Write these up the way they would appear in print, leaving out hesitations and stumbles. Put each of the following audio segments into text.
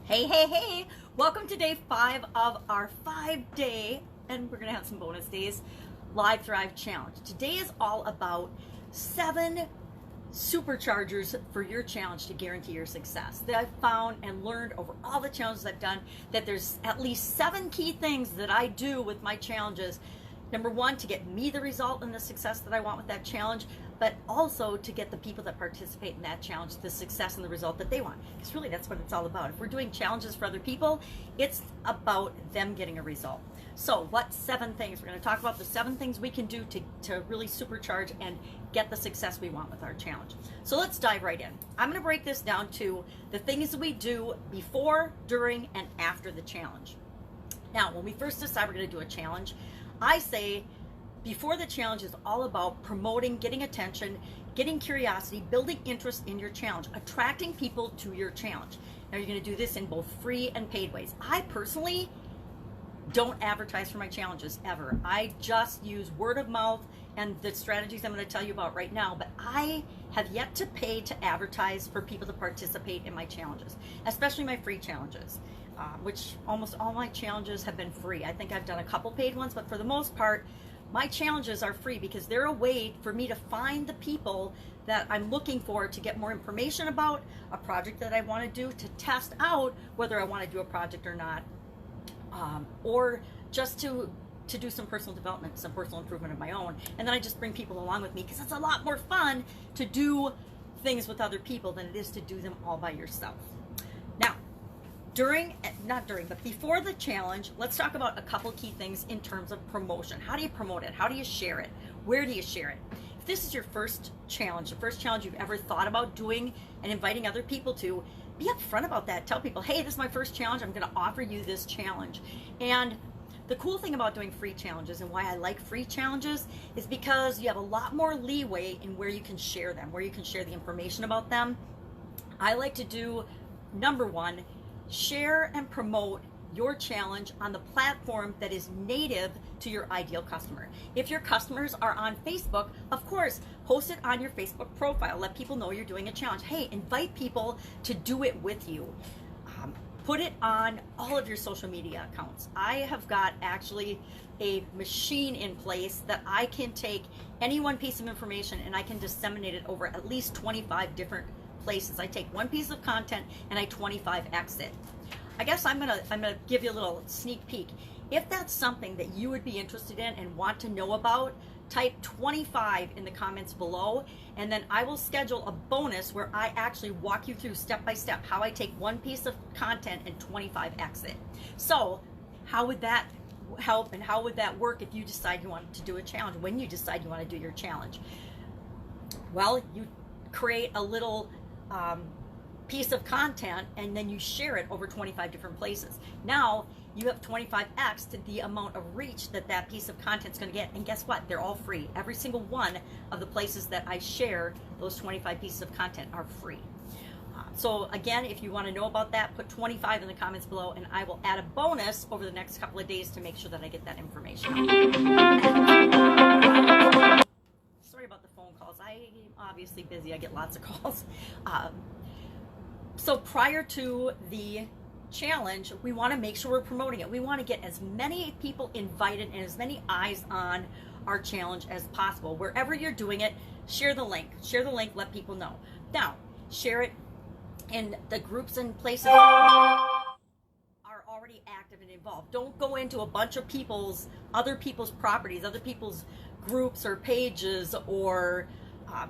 Hey, welcome to day 5 of our 5-day, and we're gonna have some bonus days, Live Thrive Challenge. Today is all about 7 superchargers for your challenge to guarantee your success. That I've found and learned over all the challenges I've done, that there's at least 7 key things that I do with my challenges. Number 1, to get me the result and the success that I want with that challenge, but also to get the people that participate in that challenge the success and the result that they want. Because really that's what it's all about. If we're doing challenges for other people, it's about them getting a result. So what 7 things? We're going to talk about the 7 things we can do to really supercharge and get the success we want with our challenge. So let's dive right in. I'm going to break this down to the things that we do before, during, and after the challenge. Now, when we first decide we're going to do a challenge, I say before the challenge is all about promoting, getting attention, getting curiosity, building interest in your challenge, attracting people to your challenge. Now you're going to do this in both free and paid ways. I personally don't advertise for my challenges ever. I just use word of mouth and the strategies I'm going to tell you about right now, but I have yet to pay to advertise for people to participate in my challenges, especially my free challenges. Which almost all my challenges have been free. I think I've done a couple paid ones, but for the most part, my challenges are free because they're a way for me to find the people that I'm looking for to get more information about a project that I want to do, to test out whether I want to do a project or not, or just to do some personal development, some personal improvement of my own. And then I just bring people along with me because it's a lot more fun to do things with other people than it is to do them all by yourself. Now, but before the challenge, let's talk about a couple key things in terms of promotion. How do you promote it? How do you share it? Where do you share it? If this is your first challenge, the first challenge you've ever thought about doing and inviting other people to, be upfront about that. Tell people, hey, this is my first challenge. I'm going to offer you this challenge. And the cool thing about doing free challenges and why I like free challenges is because you have a lot more leeway in where you can share them, where you can share the information about them. I like to do, number 1, share and promote your challenge on the platform that is native to your ideal customer. If your customers are on Facebook, of course, post it on your Facebook profile. Let people know you're doing a challenge. Hey, invite people to do it with you. Put it on all of your social media accounts. I have got actually a machine in place that I can take any one piece of information and I can disseminate it over at least 25 different places. I take one piece of content and I 25x it. I guess I'm gonna give you a little sneak peek. If that's something that you would be interested in and want to know about, type 25 in the comments below, and then I will schedule a bonus where I actually walk you through step by step how I take one piece of content and 25x it. So how would that help, and how would that work if you decide you want to do a challenge? When you decide you want to do your challenge, well, you create a little piece of content and then you share it over 25 different places. Now you have 25x to the amount of reach that that piece of content is going to get, and guess what? They're all free. Every single one of the places that I share those 25 pieces of content are free. So again, if you want to know about that, put 25 in the comments below and I will add a bonus over the next couple of days to make sure that I get that information out. Sorry about the phone calls. I'm obviously busy. I get lots of calls. So prior to the challenge, we want to make sure we're promoting it. We want to get as many people invited and as many eyes on our challenge as possible. Wherever you're doing it, share the link. Share the link, let people know. Now, share it in the groups and places that are already active and involved. Don't go into a bunch of other people's properties, other people's groups or pages, or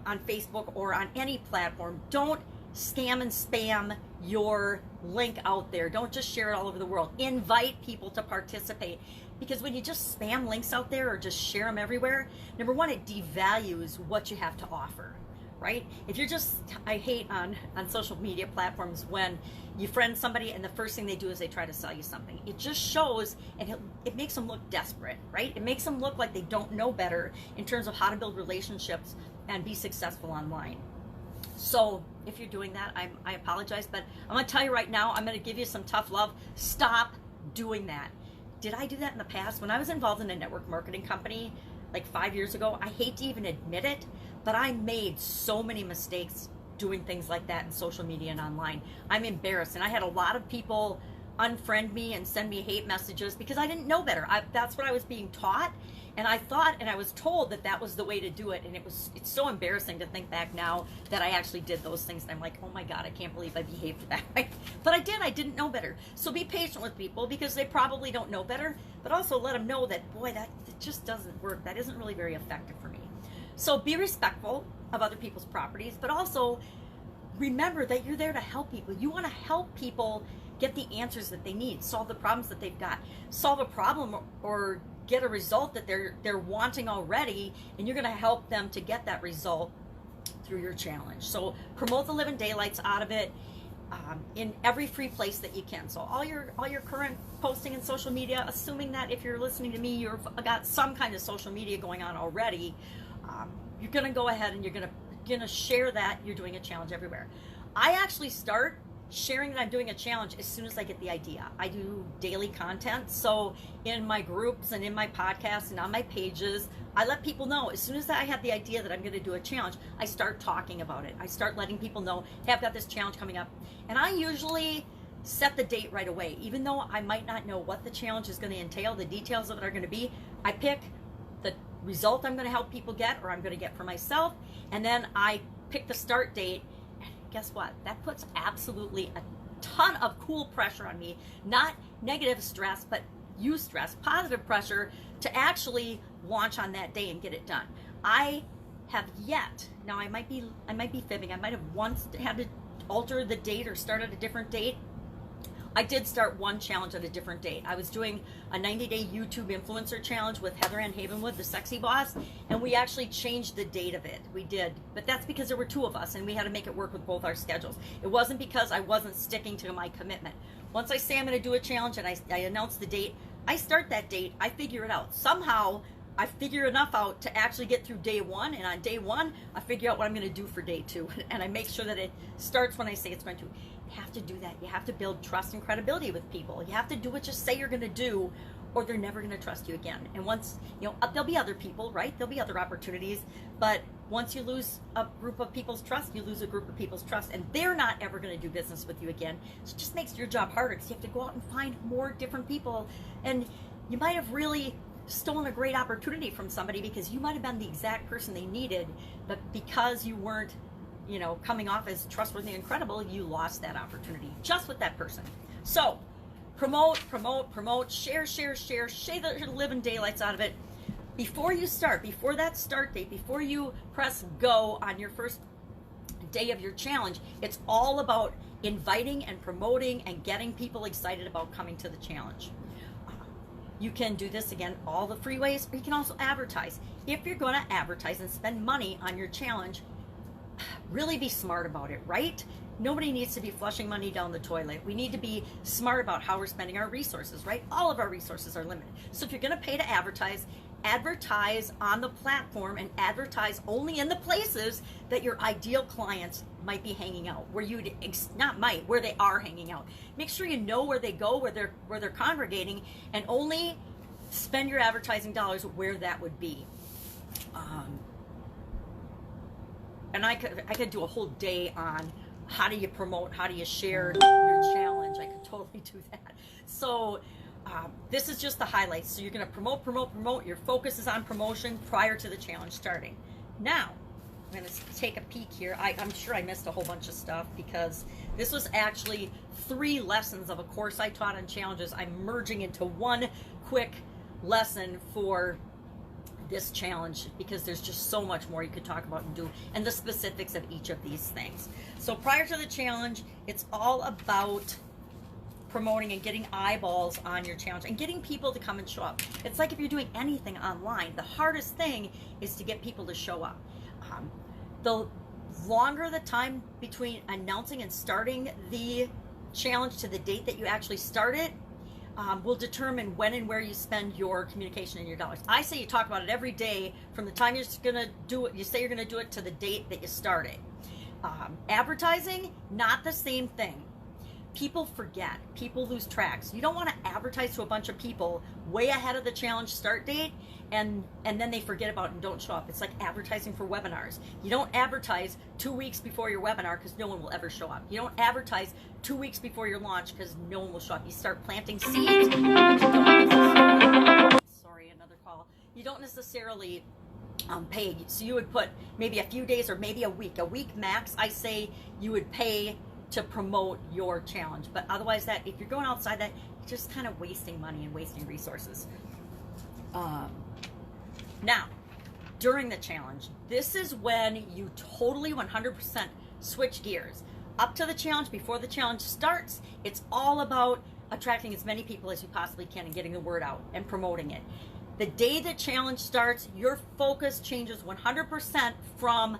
on Facebook or on any platform. Don't scam and spam your link out there. Don't just share it all over the world. Invite people to participate, because when you just spam links out there or just share them everywhere, number 1, it devalues what you have to offer, right? If you're just, I hate on social media platforms when you friend somebody and the first thing they do is they try to sell you something. It just shows, and it makes them look desperate, right? It makes them look like they don't know better in terms of how to build relationships and be successful online. So if you're doing that, I apologize, but I'm going to tell you right now, I'm going to give you some tough love. Stop doing that. Did I do that in the past? When I was involved in a network marketing company like 5 years ago, I hate to even admit it, but I made so many mistakes doing things like that in social media and online. I'm embarrassed, and I had a lot of people unfriend me and send me hate messages because I didn't know better. That's what I was being taught, and I thought, and I was told that that was the way to do it, and it's so embarrassing to think back now that I actually did those things, and I'm like, oh my God, I can't believe I behaved that way. But I did. I didn't know better. So be patient with people because they probably don't know better, but also let them know that, boy, that just doesn't work. That isn't really very effective for me. So be respectful of other people's properties, but also remember that you're there to help people. You want to help people get the answers that they need, solve the problems that they've got, solve a problem or get a result that they're wanting already, and you're going to help them to get that result through your challenge. So promote the living daylights out of it in every free place that you can. So all your current posting in social media, assuming that if you're listening to me, you've got some kind of social media going on already, you're going to go ahead and you're going to share that you're doing a challenge everywhere. I actually start sharing that I'm doing a challenge as soon as I get the idea. I do daily content, so in my groups and in my podcasts and on my pages, I let people know as soon as I have the idea that I'm going to do a challenge, I start talking about it. I start letting people know, hey, I've got this challenge coming up. And I usually set the date right away. Even though I might not know what the challenge is going to entail, the details of it are going to be, I pick the result I'm going to help people get or I'm going to get for myself, and then I pick the start date. Guess what? That puts absolutely a ton of cool pressure on me. Not negative stress, but positive pressure to actually launch on that day and get it done. I have yet, now I might be fibbing, I might have once had to alter the date or start at a different date. I did start one challenge at a different date. I was doing a 90-day YouTube influencer challenge with Heather Ann Havenwood, the sexy boss, and we actually changed the date of it. We did, but that's because there were two of us and we had to make it work with both our schedules. It wasn't because I wasn't sticking to my commitment. Once I say I'm going to do a challenge and I announce the date, I start that date, I figure it out. Somehow, I figure enough out to actually get through day one, and on day one, I figure out what I'm going to do for day two, and I make sure that it starts when I say it's going to. You have to do that. You have to build trust and credibility with people. You have to do what you say you're going to do, or they're never going to trust you again. And once, there'll be other people, right? There'll be other opportunities, but once you lose a group of people's trust, you lose a group of people's trust, and they're not ever going to do business with you again. So it just makes your job harder because you have to go out and find more different people, and you might have really stolen a great opportunity from somebody because you might have been the exact person they needed, but because you weren't coming off as trustworthy and credible, you lost that opportunity just with that person. So promote, share the living daylights out of it. Before you start, before that start date, before you press go on your first day of your challenge, it's all about inviting and promoting and getting people excited about coming to the challenge. You can do this, again, all the free ways, or you can also advertise. If you're going to advertise and spend money on your challenge, really be smart about it, right? Nobody needs to be flushing money down the toilet. We need to be smart about how we're spending our resources, right? All of our resources are limited. So if you're going to pay to advertise, advertise on the platform and advertise only in the places that your ideal clients might be hanging out, where they are hanging out. Make sure you know where they go, where they're congregating, and only spend your advertising dollars where that would be. And I could do a whole day on how do you promote, how do you share your challenge. I could totally do that. So this is just the highlights. So you're going to promote. Your focus is on promotion prior to the challenge starting. Now, I'm going to take a peek here. I'm sure I missed a whole bunch of stuff because this was actually 3 lessons of a course I taught on challenges. I'm merging into one quick lesson for this challenge because there's just so much more you could talk about and do, and the specifics of each of these things. So prior to the challenge, it's all about promoting and getting eyeballs on your challenge and getting people to come and show up. It's like if you're doing anything online, the hardest thing is to get people to show up. The longer the time between announcing and starting the challenge to the date that you actually start it, will determine when and where you spend your communication and your dollars. I say you talk about it every day from the time you're gonna do it, you say you're gonna do it, to the date that you start it. Advertising, not the same thing. people forget, people lose tracks. You don't want to advertise to a bunch of people way ahead of the challenge start date and then they forget about it and don't show up. It's like advertising for webinars. You don't advertise 2 weeks before your webinar because no one will ever show up. You don't advertise 2 weeks before your launch because no one will show up. You start planting seeds, but you don't necessarily, sorry, another call. You don't necessarily pay. So you would put maybe a few days or maybe a week max. I say you would pay to promote your challenge, but otherwise that, if you're going outside that, you're just kind of wasting money and wasting resources. Now, during the challenge, this is when you totally 100% switch gears. Up to the challenge, before the challenge starts, it's all about attracting as many people as you possibly can and getting the word out and promoting it. The day the challenge starts, your focus changes 100% from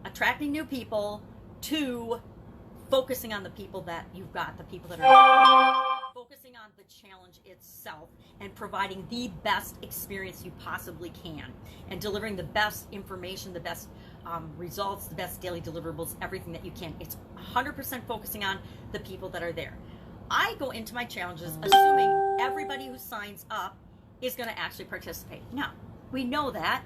attracting new people to focusing on the people that you've got, the people that are focusing on the challenge itself and providing the best experience you possibly can and delivering the best information, the best results, the best daily deliverables, everything that you can. It's 100% focusing on the people that are there. I go into my challenges assuming everybody who signs up is going to actually participate. Now, we know that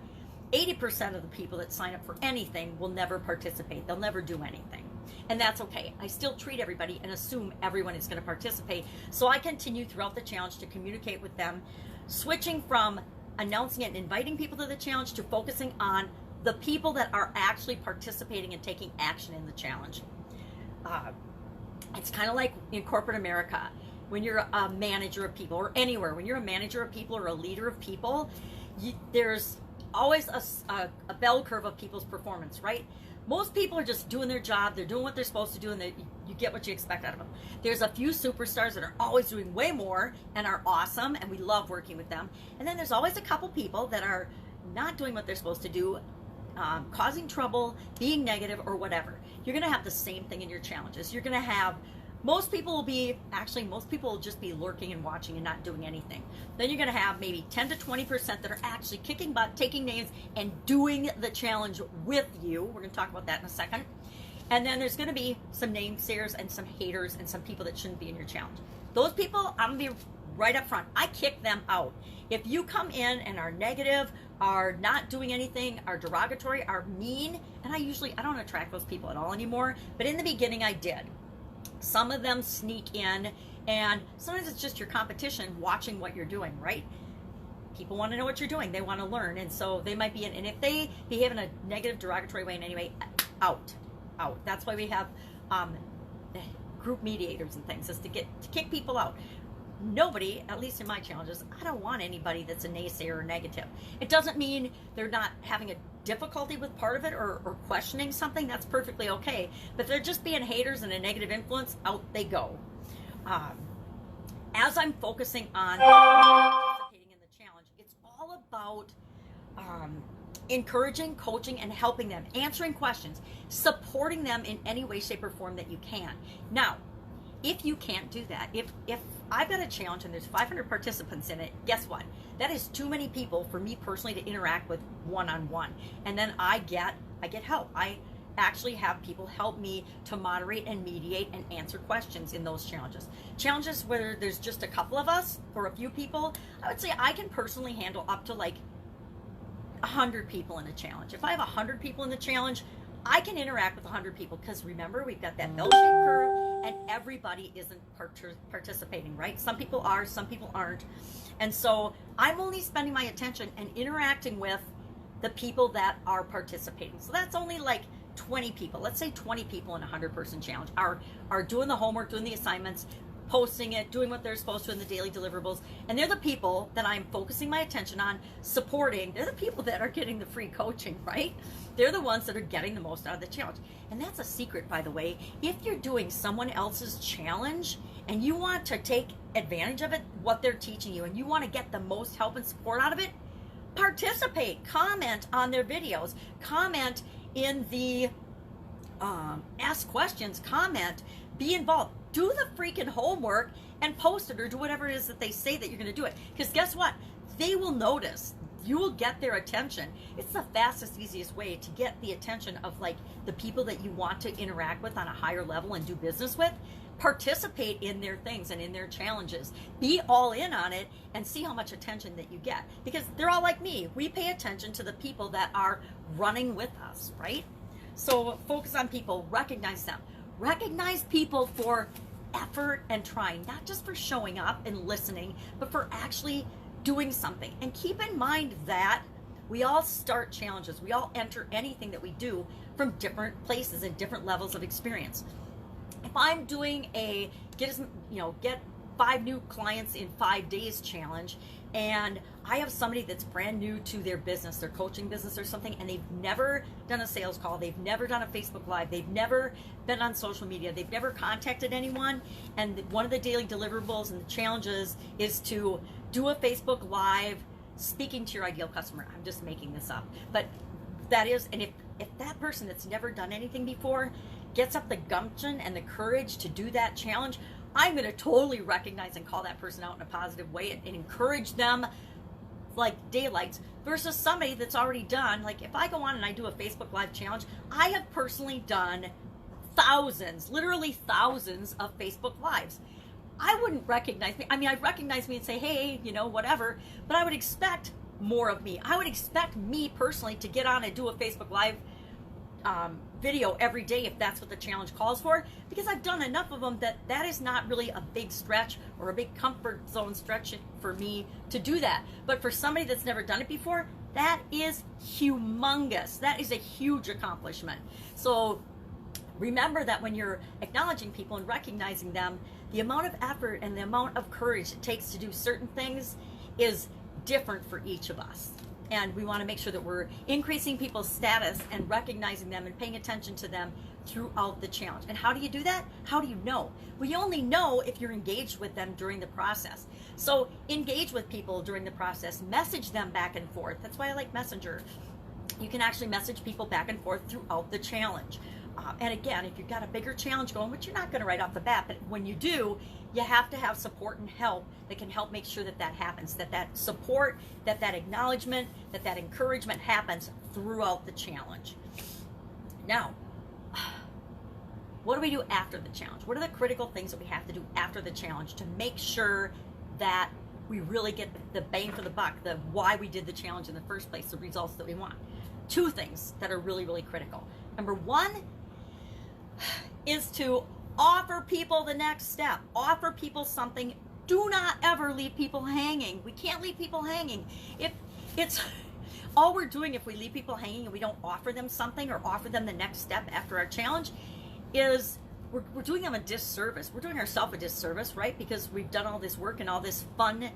80% of the people that sign up for anything will never participate. They'll never do anything. And that's okay. I still treat everybody and assume everyone is going to participate. So I continue throughout the challenge to communicate with them, switching from announcing it and inviting people to the challenge to focusing on the people that are actually participating and taking action in the challenge. It's kind of like in corporate America, when you're a manager of people, or anywhere, when you're a manager of people or a leader of people, there's always a bell curve of people's performance, right? Most people are just doing their job, they're doing what they're supposed to do, and you get what you expect out of them. There's a few superstars that are always doing way more and are awesome, and we love working with them. And then there's always a couple people that are not doing what they're supposed to do, causing trouble, being negative, or whatever. You're going to have the same thing in your challenges. You're going to have, most people will just be lurking and watching and not doing anything. Then you're going to have maybe 10 to 20% that are actually kicking butt, taking names, and doing the challenge with you. We're going to talk about that in a second. And then there's going to be some namesayers and some haters and some people that shouldn't be in your challenge. Those people, I'm going to be right up front. I kick them out. If you come in and are negative, are not doing anything, are derogatory, are mean, and I don't attract those people at all anymore, but in the beginning I did. Some of them sneak in, and sometimes it's just your competition watching what you're doing, right? People want to know what you're doing. They want to learn, and so they might be in, and if they behave in a negative, derogatory way in any way, out. That's why we have group mediators and things, is to kick people out. Nobody, at least in my challenges, I don't want anybody that's a naysayer or negative. It doesn't mean they're not having a difficulty with part of it or questioning something. That's perfectly okay. But they're just being haters and a negative influence, out they go. As I'm focusing on participating in the challenge, it's all about encouraging, coaching, and helping them, answering questions, supporting them in any way, shape, or form that you can. Now, if you can't do that, if I've got a challenge and there's 500 participants in it, guess what? That is too many people for me personally to interact with one-on-one. And then I get help. I actually have people help me to moderate and mediate and answer questions in those challenges. Challenges where there's just a couple of us or a few people, I would say I can personally handle up to like 100 people in a challenge. If I have 100 people in the challenge, I can interact with 100 people, because remember, we've got that bell-shaped curve and everybody isn't participating, right? Some people are, some people aren't. And so I'm only spending my attention and interacting with the people that are participating. So that's only like 20 people. Let's say 20 people in a 100-person challenge are doing the homework, doing the assignments, posting it, doing what they're supposed to in the daily deliverables. And they're the people that I'm focusing my attention on, supporting. They're the people that are getting the free coaching, right? They're the ones that are getting the most out of the challenge. And that's a secret, by the way. If you're doing someone else's challenge and you want to take advantage of it, what they're teaching you, and you want to get the most help and support out of it, participate, comment on their videos, comment in the ask questions, comment, be involved. Do the freaking homework and post it, or do whatever it is that they say that you're going to do it. Because guess what? They will notice. You will get their attention. It's the fastest, easiest way to get the attention of like the people that you want to interact with on a higher level and do business with, participate in their things and in their challenges. Be all in on it and see how much attention that you get. Because they're all like me. We pay attention to the people that are running with us, right? So focus on people, recognize them. Recognize people for effort and trying, not just for showing up and listening, but for actually doing something. And keep in mind that we all start challenges. We all enter anything that we do from different places and different levels of experience. If I'm doing a get 5 new clients in 5 days challenge, and I have somebody that's brand new to their business, their coaching business or something, and they've never done a sales call, they've never done a Facebook Live, they've never been on social media, they've never contacted anyone, and one of the daily deliverables and the challenges is to do a Facebook Live speaking to your ideal customer. I'm just making this up, but that is, and if that person that's never done anything before gets up the gumption and the courage to do that challenge, I'm going to totally recognize and call that person out in a positive way and encourage them like daylights, versus somebody that's already done. Like if I go on and I do a Facebook Live challenge, I have personally done thousands, literally thousands of Facebook Lives. I wouldn't recognize me. I mean, I'd recognize me and say, hey, whatever, but I would expect more of me. I would expect me personally to get on and do a Facebook Live video every day if that's what the challenge calls for, because I've done enough of them that is not really a big stretch or a big comfort zone stretch for me to do that. But for somebody that's never done it before, that is humongous. That is a huge accomplishment. So remember that when you're acknowledging people and recognizing them, the amount of effort and the amount of courage it takes to do certain things is different for each of us. And we want to make sure that we're increasing people's status and recognizing them and paying attention to them throughout the challenge. And how do you do that? How do you know? Well, you only know if you're engaged with them during the process. So engage with people during the process. Message them back and forth. That's why I like Messenger. You can actually message people back and forth throughout the challenge. And again, if you've got a bigger challenge going, which you're not going to right off the bat, but when you do, you have to have support and help that can help make sure that that happens, that support, that acknowledgement, that encouragement happens throughout the challenge. Now, what do we do after the challenge? What are the critical things that we have to do after the challenge to make sure that we really get the bang for the buck, the why we did the challenge in the first place, the results that we want? 2 things that are really, really critical. Number 1 is to offer people the next step. Offer people something. Do not ever leave people hanging. We can't leave people hanging. If it's all we're doing, if we leave people hanging and we don't offer them something or offer them the next step after our challenge, is we're doing them a disservice. We're doing ourselves a disservice, right? Because we've done all this work and all this fun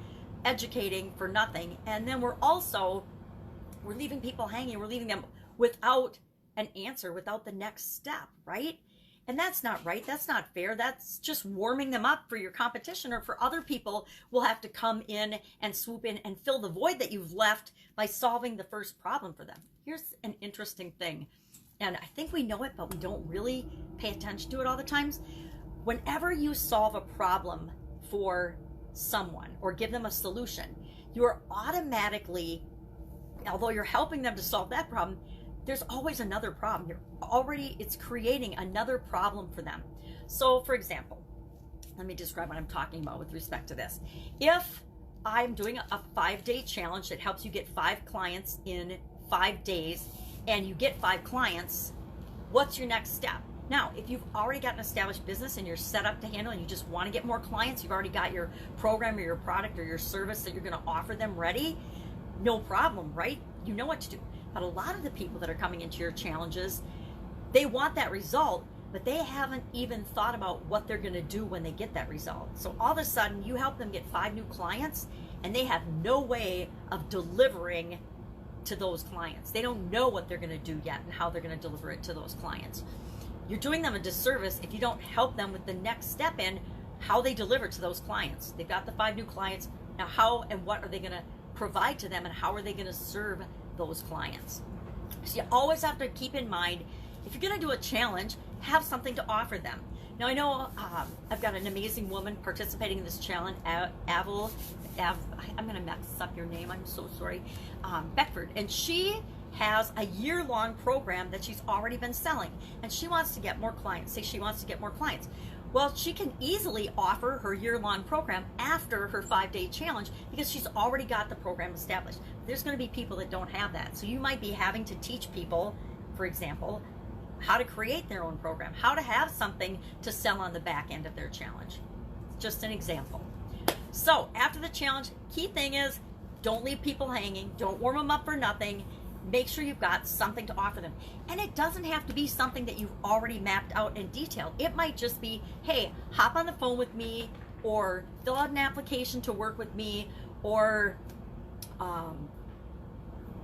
educating for nothing. And then we're leaving people hanging. We're leaving them without an answer, without the next step, right? And that's not right. That's not fair. That's just warming them up for your competition or for other people will have to come in and swoop in and fill the void that you've left by solving the first problem for them. Here's an interesting thing. And I think we know it, but we don't really pay attention to it all the times. Whenever you solve a problem for someone or give them a solution, you are automatically, although you're helping them to solve that problem, there's always another problem. It's creating another problem for them. So for example, let me describe what I'm talking about with respect to this. If I'm doing a 5-day challenge that helps you get 5 clients in 5 days, and you get 5 clients, what's your next step? Now, if you've already got an established business and you're set up to handle and you just want to get more clients, you've already got your program or your product or your service that you're going to offer them ready, no problem, right? You know what to do. But a lot of the people that are coming into your challenges, they want that result, but they haven't even thought about what they're going to do when they get that result. So all of a sudden, you help them get 5 new clients, and they have no way of delivering to those clients. They don't know what they're going to do yet and how they're going to deliver it to those clients. You're doing them a disservice if you don't help them with the next step in how they deliver to those clients. They've got the 5 new clients. Now, how and what are they going to provide to them, and how are they going to serve those clients? So you always have to keep in mind, if you're going to do a challenge, have something to offer them. Now, I know I've got an amazing woman participating in this challenge, I'm going to mess up your name, I'm so sorry, Beckford, and she has a year-long program that she's already been selling, and she wants to get more clients. Say she wants to get more clients. Well, she can easily offer her year-long program after her 5-day challenge because she's already got the program established. There's going to be people that don't have that. So you might be having to teach people, for example, how to create their own program, how to have something to sell on the back end of their challenge. Just an example. So after the challenge, key thing is don't leave people hanging. Don't warm them up for nothing. Make sure you've got something to offer them. And it doesn't have to be something that you've already mapped out in detail. It might just be, hey, hop on the phone with me, or fill out an application to work with me, or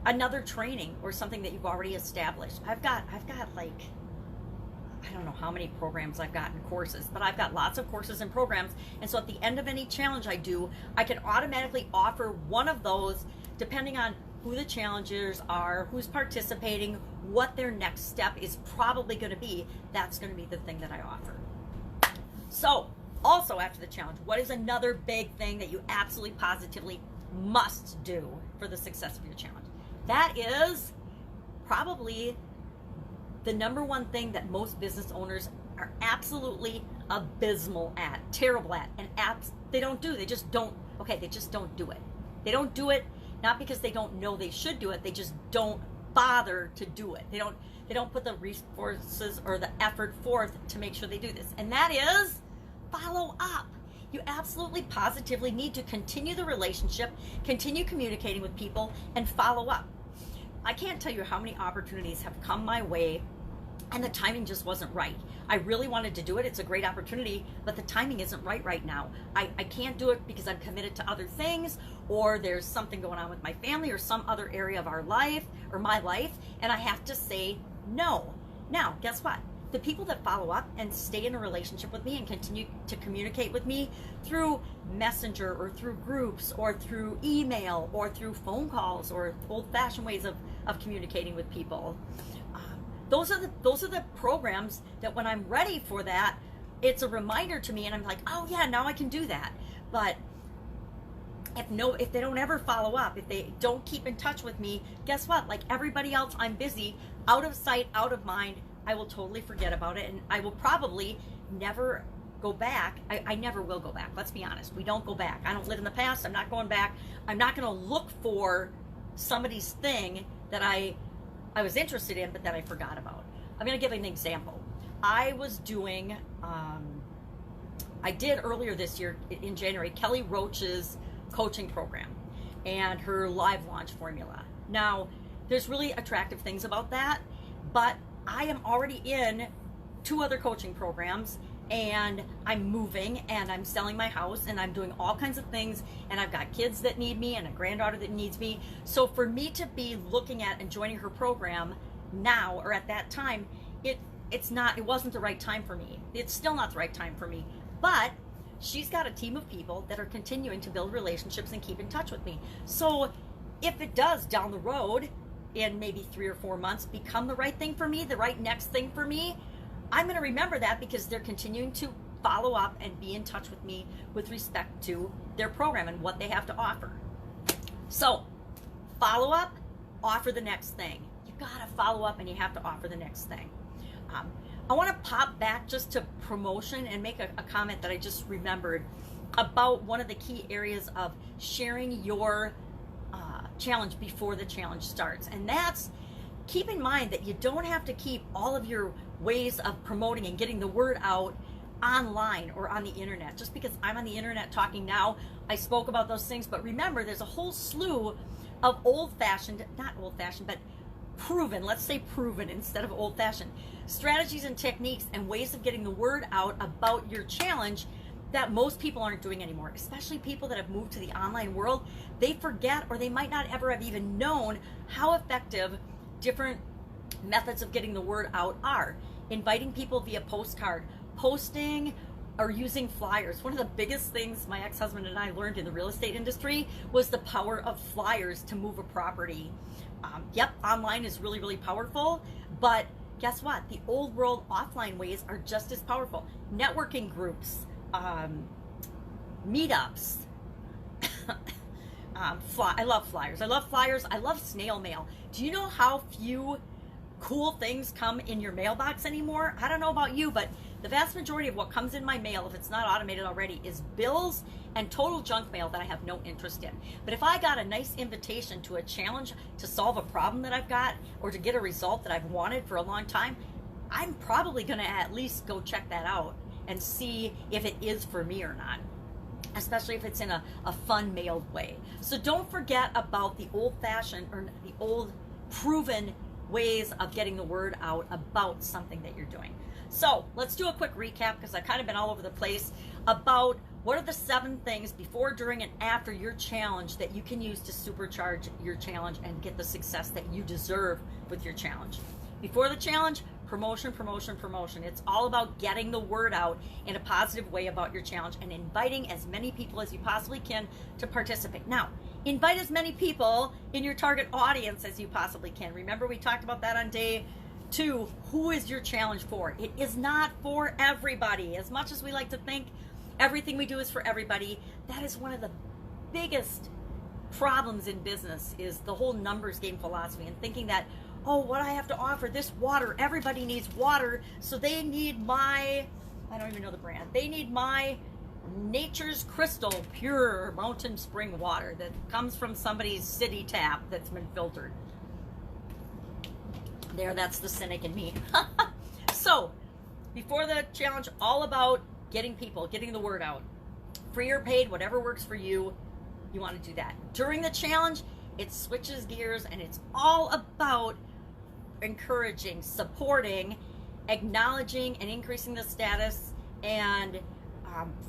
another training or something that you've already established. I've got like, I don't know how many programs I've got in courses, but I've got lots of courses and programs. And so at the end of any challenge I do, I can automatically offer one of those depending on who the challengers are, who's participating, what their next step is probably going to be. That's going to be the thing that I offer. So also after the challenge, what is another big thing that you absolutely positively must do for the success of your challenge? That is probably the number one thing that most business owners are absolutely abysmal at, terrible at, and they don't do. They just don't. Okay, they just don't do it. They don't do it not because they don't know they should do it. They just don't bother to do it. They don't put the resources or the effort forth to make sure they do this. And that is follow up. You absolutely positively need to continue the relationship, continue communicating with people, and follow up. I can't tell you how many opportunities have come my way and the timing just wasn't right. I really wanted to do it. It's a great opportunity, but the timing isn't right now. I can't do it because I'm committed to other things, or there's something going on with my family or some other area of our life or my life, and I have to say no. Now, guess what? The people that follow up and stay in a relationship with me and continue to communicate with me through Messenger or through groups or through email or through phone calls or old-fashioned ways of communicating with people. Those are the programs that when I'm ready for that, it's a reminder to me and I'm like, oh yeah, now I can do that. But if they don't ever follow up, if they don't keep in touch with me, guess what? Like everybody else, I'm busy, out of sight, out of mind. I will totally forget about it, and I will probably never go back. I never will go back. Let's be honest. We don't go back. I don't live in the past. I'm not going back. I'm not going to look for somebody's thing that I was interested in, but that I forgot about. I'm going to give an example. I was doing, I did earlier this year in January, Kelly Roach's coaching program and her live launch formula. Now, there's really attractive things about that, but I am already in 2 other coaching programs, and I'm moving and I'm selling my house and I'm doing all kinds of things, and I've got kids that need me and a granddaughter that needs me. So for me to be looking at and joining her program now or at that time, it wasn't the right time for me. It's still not the right time for me. But she's got a team of people that are continuing to build relationships and keep in touch with me. So if it does down the road in maybe 3 or 4 months become the right thing for me, the right next thing for me, I'm going to remember that because they're continuing to follow up and be in touch with me with respect to their program and what they have to offer. So follow up, offer the next thing. You got to follow up and you have to offer the next thing. I want to pop back just to promotion and make a comment that I just remembered about one of the key areas of sharing your challenge before the challenge starts. And that's, keep in mind that you don't have to keep all of your ways of promoting and getting the word out online or on the internet. Just because I'm on the internet talking now, I spoke about those things, but remember there's a whole slew of not old-fashioned, but proven, let's say proven instead of old-fashioned, strategies and techniques and ways of getting the word out about your challenge that most people aren't doing anymore, especially people that have moved to the online world. They forget, or they might not ever have even known how effective different methods of getting the word out are. Inviting people via postcard, posting, or using flyers. One of the biggest things my ex-husband and I learned in the real estate industry was the power of flyers to move a property. Yep, online is really, really powerful, but guess what? The old world offline ways are just as powerful. Networking groups, meetups. I love flyers. I love flyers. I love snail mail. Do you know how few cool things come in your mailbox anymore? I don't know about you, but The vast majority of what comes in my mail, if it's not automated already, is bills and total junk mail that I have no interest in. But if I got a nice invitation to a challenge to solve a problem that I've got or to get a result that I've wanted for a long time, I'm probably going to at least go check that out and see if it is for me or not, especially if it's in a fun mailed way. So don't forget about the old-fashioned or the old proven ways of getting the word out about something that you're doing. So let's do a quick recap, because I've kind of been all over the place, about what are the 7 things before, during, and after your challenge that you can use to supercharge your challenge and get the success that you deserve with your challenge. Before the challenge, promotion, promotion, promotion. It's all about getting the word out in a positive way about your challenge and inviting as many people as you possibly can to participate. Now, invite as many people in your target audience as you possibly can. Remember, we talked about that on day 2. Who is your challenge for? It is not for everybody. As much as we like to think everything we do is for everybody, that is one of the biggest problems in business, is the whole numbers game philosophy and thinking that, oh, what I have to offer, this water, everybody needs water, so they need my, I don't even know the brand, they need my Nature's Crystal pure mountain spring water that comes from somebody's city tap that's been filtered. There, that's the cynic in me. So, before the challenge, all about getting people, getting the word out. Free or paid, whatever works for you, you want to do that. During the challenge, it switches gears and it's all about encouraging, supporting, acknowledging, and increasing the status, and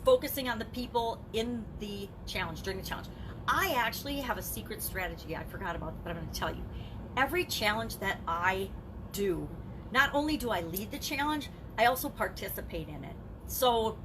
focusing on the people in the challenge, during the challenge. I actually have a secret strategy I forgot about, but I'm going to tell you. Every challenge that I do, not only do I lead the challenge, I also participate in it. So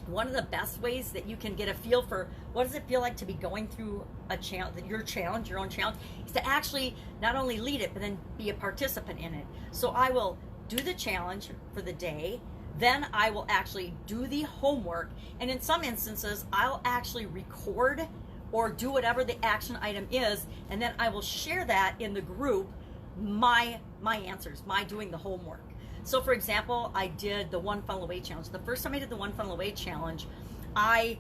one of the best ways that you can get a feel for what does it feel like to be going through a challenge, your own challenge, is to actually not only lead it, but then be a participant in it. So I will do the challenge for the day, then I will actually do the homework, and in some instances, I'll actually record or do whatever the action item is, and then I will share that in the group, my answers, my doing the homework. So for example, I did the 1 funnel away challenge. The first time I did the 1 funnel away challenge, I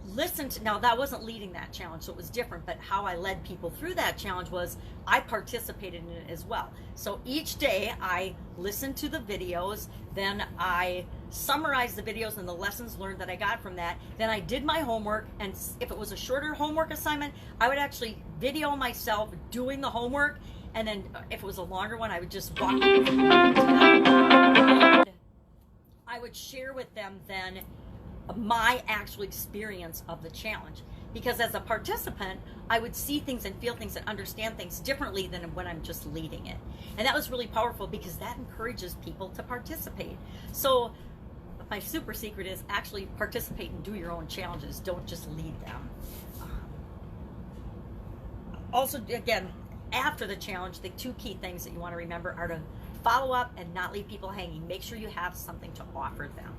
listened to, now that wasn't leading that challenge, so it was different, but how I led people through that challenge was I participated in it as well. So each day I listened to the videos, then I summarized the videos and the lessons learned that I got from that. Then I did my homework, and if it was a shorter homework assignment, I would actually video myself doing the homework, and then if it was a longer one, I would just walk people through it. I would share with them then my actual experience of the challenge, because as a participant, I would see things and feel things and understand things differently than when I'm just leading it. And that was really powerful, because that encourages people to participate. So my super secret is actually participate and do your own challenges. Don't just lead them. Also, again, after the challenge, the 2 key things that you want to remember are to follow up and not leave people hanging. Make sure you have something to offer them.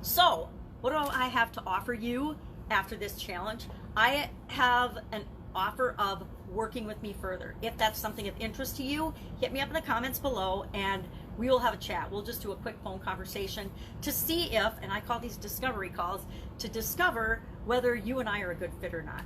So what do I have to offer you after this challenge? I have an offer of working with me further. If that's something of interest to you, hit me up in the comments below and we will have a chat. We'll just do a quick phone conversation to see if, and I call these discovery calls, to discover whether you and I are a good fit or not.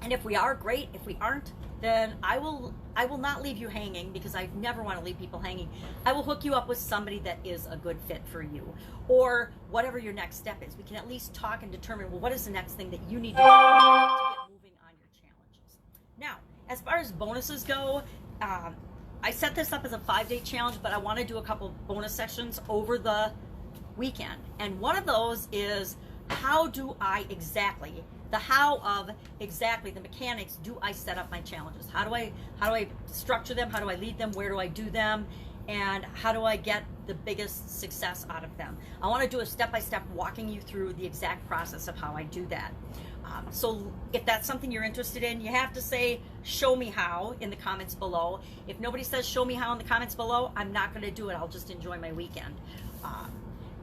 And if we are, great. If we aren't, then I will not leave you hanging, because I never want to leave people hanging. I will hook you up with somebody that is a good fit for you, or whatever your next step is. We can at least talk and determine, well, what is the next thing that you need to do to get moving on your challenges. Now, as far as bonuses go, I set this up as a 5-day challenge, but I want to do a couple bonus sessions over the weekend. And one of those is, how do I exactly, the how of exactly the mechanics do I set up my challenges? How do I structure them? How do I lead them? Where do I do them? And how do I get the biggest success out of them? I want to do a step-by-step walking you through the exact process of how I do that. So if that's something you're interested in, you have to say, show me how, in the comments below. If nobody says show me how in the comments below, I'm not going to do it. I'll just enjoy my weekend.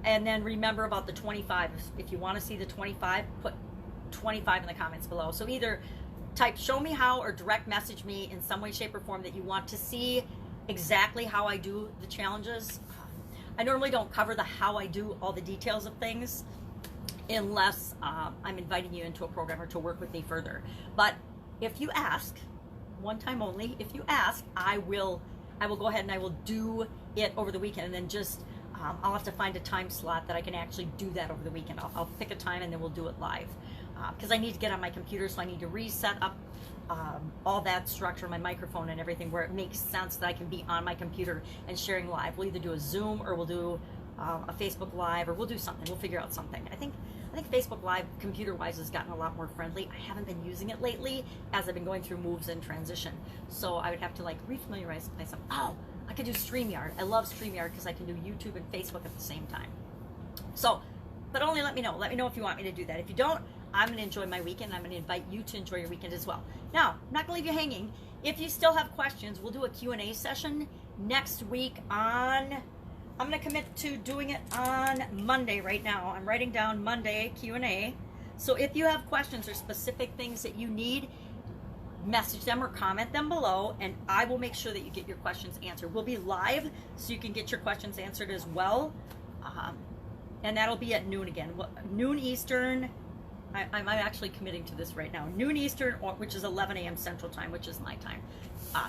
And then remember about the 25. If you want to see the 25, put 25 in the comments below. So either type show me how or direct message me in some way, shape, or form that you want to see exactly how I do the challenges. I normally don't cover the how I do all the details of things unless I'm inviting you into a program or to work with me further. But if you ask, one time only, if you ask, I will go ahead and I will do it over the weekend, and then just I'll have to find a time slot that I can actually do that over the weekend. I'll pick a time and then we'll do it live, because I need to get on my computer, so I need to reset up all that structure, my microphone and everything, where it makes sense that I can be on my computer and sharing live. We'll either do a Zoom or we'll do a Facebook Live, or we'll do something. We'll figure out something. I think Facebook Live, computer-wise, has gotten a lot more friendly. I haven't been using it lately as I've been going through moves and transition. So I would have to like refamiliarize myself. Oh, I could do StreamYard. I love StreamYard because I can do YouTube and Facebook at the same time. So, but only let me know. Let me know if you want me to do that. If you don't, I'm going to enjoy my weekend. I'm going to invite you to enjoy your weekend as well. Now, I'm not going to leave you hanging. If you still have questions, we'll do a Q&A session next week on... I'm going to commit to doing it on Monday right now. I'm writing down Monday Q&A. So if you have questions or specific things that you need, message them or comment them below, and I will make sure that you get your questions answered. We'll be live, so you can get your questions answered as well. And that'll be at noon again. Noon Eastern. I'm actually committing to this right now. Noon Eastern, which is 11 a.m. Central Time, which is my time.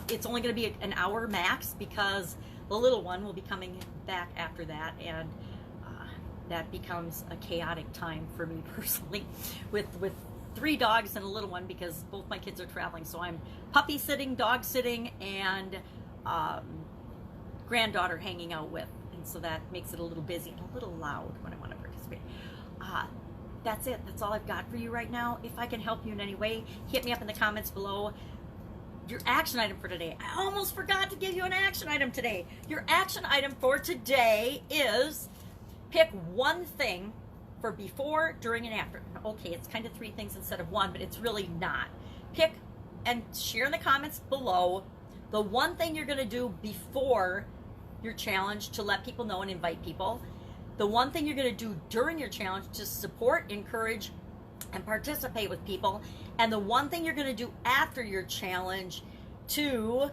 It's only going to be an hour max, because the little one will be coming back after that, and that becomes a chaotic time for me personally with 3 dogs and a little one, because both my kids are traveling. So I'm puppy sitting, dog sitting, and granddaughter hanging out with. And so that makes it a little busy and a little loud when I want to participate. That's it. That's all I've got for you right now. If I can help you in any way, hit me up in the comments below. Your action item for today. I almost forgot to give you an action item today. Your action item for today is pick one thing for before, during, and after. Okay, it's kind of 3 things instead of 1, but it's really not. Pick and share in the comments below the one thing you're going to do before your challenge to let people know and invite people. The one thing you're going to do during your challenge to support, encourage, and participate with people. And the one thing you're going to do after your challenge to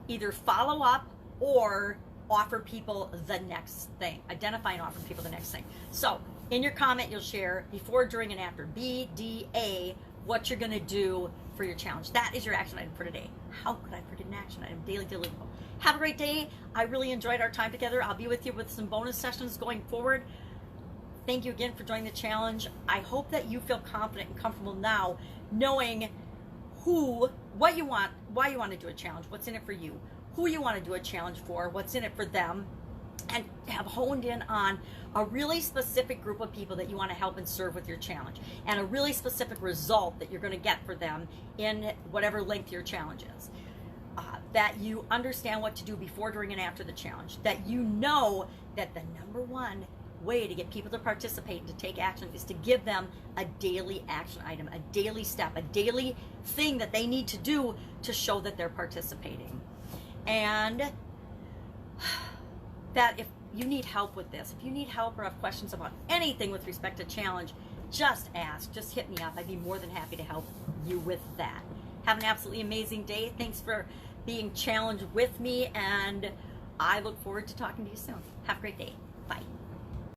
either follow up or offer people the next thing. Identify and offer people the next thing. So in your comment, you'll share before, during, and after. BDA, what you're going to do for your challenge. That is your action item for today. How could I forget an action item? Daily deliverable. Have a great day. I really enjoyed our time together. I'll be with you with some bonus sessions going forward. Thank you again for joining the challenge. I hope that you feel confident and comfortable now, knowing what you want, why you want to do a challenge, what's in it for you, who you want to do a challenge for, what's in it for them, and have honed in on a really specific group of people that you want to help and serve with your challenge, and a really specific result that you're going to get for them in whatever length your challenge is. That you understand what to do before, during, and after the challenge. That you know that the #1 way to get people to participate and to take action is to give them a daily action item, a daily step, a daily thing that they need to do to show that they're participating. And that if you need help with this, if you need help or have questions about anything with respect to challenge, just ask, just hit me up. I'd be more than happy to help you with that. Have an absolutely amazing day. Thanks for being challenged with me, and I look forward to talking to you soon. Have a great day. Bye.